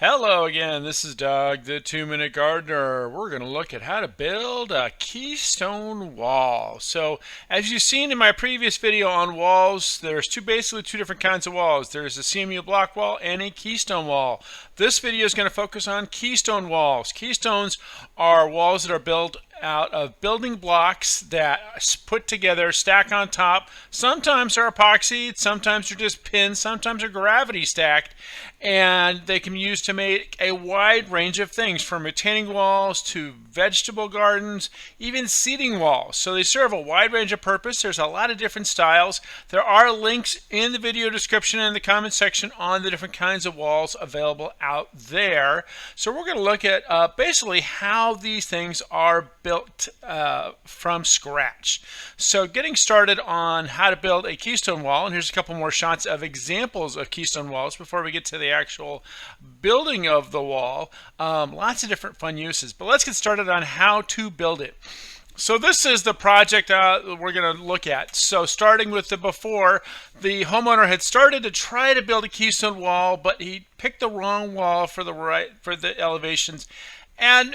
Hello again, this is Doug, the 2-Minute Gardener. We're going to look at how to build a keystone wall. So, as you've seen in my previous video on walls, there's basically two different kinds of walls. There's a CMU block wall and a keystone wall. This video is going to focus on keystone walls. Keystones are walls that are built out of building blocks that put together, stack on top. Sometimes they're epoxied, sometimes they're just pins, sometimes they're gravity stacked, and they can be used to make a wide range of things, from retaining walls to vegetable gardens, even seating walls. So they serve a wide range of purpose. There's a lot of different styles. There are links in the video description and the comment section on the different kinds of walls available out there. So we're going to look at basically how these things are built from scratch. So getting started on how to build a keystone wall, and here's a couple more shots of examples of keystone walls before we get to the actual building of the wall. Lots of different fun uses, but let's get started on how to build it. So this is the project we're going to look at. So starting with the before, the homeowner had started to try to build a keystone wall, but he picked the wrong wall for the elevations. And,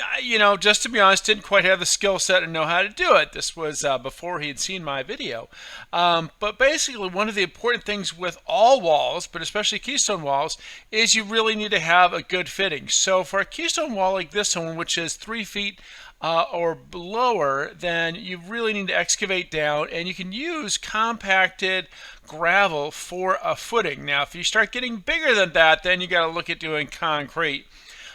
just to be honest, didn't quite have the skill set and know how to do it. This was before he had seen my video. But basically, one of the important things with all walls, but especially keystone walls, is you really need to have a good fitting. So for a keystone wall like this one, which is 3 feet or lower, then you really need to excavate down, and you can use compacted gravel for a footing. Now, if you start getting bigger than that, then you got to look at doing concrete.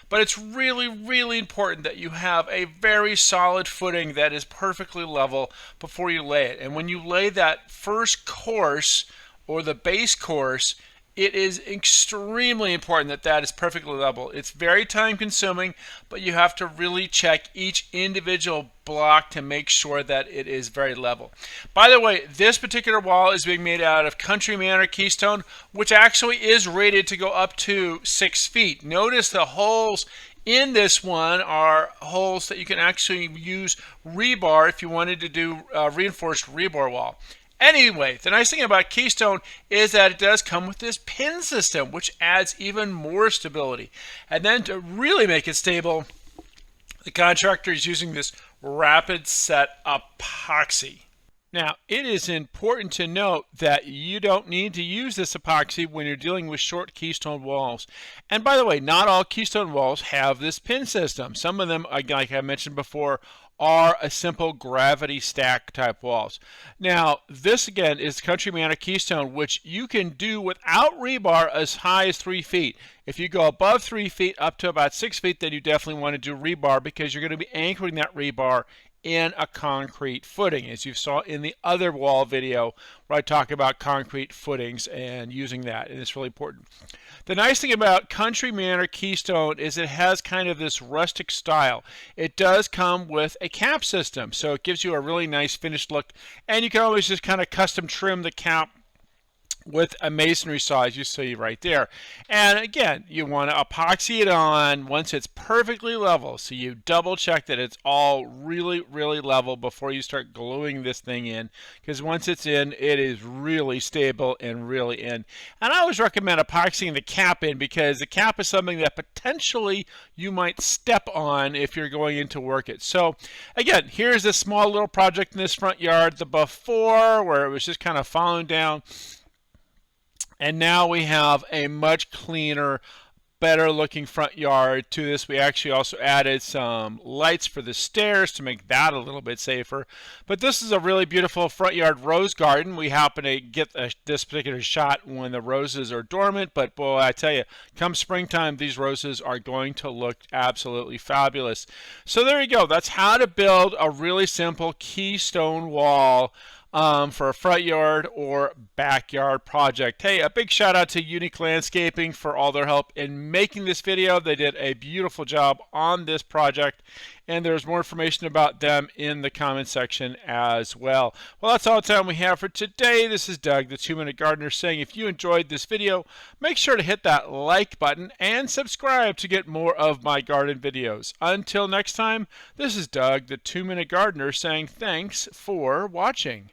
But it's really, really important that you have a very solid footing that is perfectly level before you lay it. And when you lay that first course or the base course, it is extremely important that that is perfectly level. It's very time consuming, but you have to really check each individual block to make sure that it is very level. By the way, this particular wall is being made out of Country Manor Keystone, which actually is rated to go up to 6 feet. Notice the holes in this one are holes that you can actually use rebar if you wanted to do a reinforced rebar wall. Anyway, the nice thing about Keystone is that it does come with this pin system, which adds even more stability. And then to really make it stable, the contractor is using this rapid set epoxy. Now, it is important to note that you don't need to use this epoxy when you're dealing with short keystone walls. And by the way, not all keystone walls have this pin system. Some of them, like I mentioned before, are a simple gravity stack type walls. Now, this again is Country Manor Keystone, which you can do without rebar as high as 3 feet. If you go above 3 feet up to about 6 feet, then you definitely want to do rebar, because you're going to be anchoring that rebar in a concrete footing, as you saw in the other wall video where I talk about concrete footings and using that, and it's really important. The nice thing about Country Manor Keystone is it has kind of this rustic style. It does come with a cap system, so it gives you a really nice finished look, and you can always just kind of custom trim the cap with a masonry saw, as you see right there. And again, you want to epoxy it on once it's perfectly level. So you double check that it's all really, really level before you start gluing this thing in, because once it's in, it is really stable and really in. And I always recommend epoxying the cap in, because the cap is something that potentially you might step on if you're going in to work it. So again, here's a small little project in this front yard, the before, where it was just kind of falling down. And now we have a much cleaner, better looking front yard to this. We actually also added some lights for the stairs to make that a little bit safer. But this is a really beautiful front yard rose garden. We happen to get this particular shot when the roses are dormant, but boy, I tell you, come springtime, these roses are going to look absolutely fabulous. So there you go. That's how to build a really simple keystone wall for a front yard or backyard project. Hey, a big shout out to Unique Landscaping for all their help in making this video. They did a beautiful job on this project, and there's more information about them in the comment section as well. Well, that's all the time we have for today. This is Doug, the 2-Minute Gardener, saying if you enjoyed this video, make sure to hit that like button and subscribe to get more of my garden videos. Until next time, this is Doug, the 2-Minute Gardener, saying thanks for watching.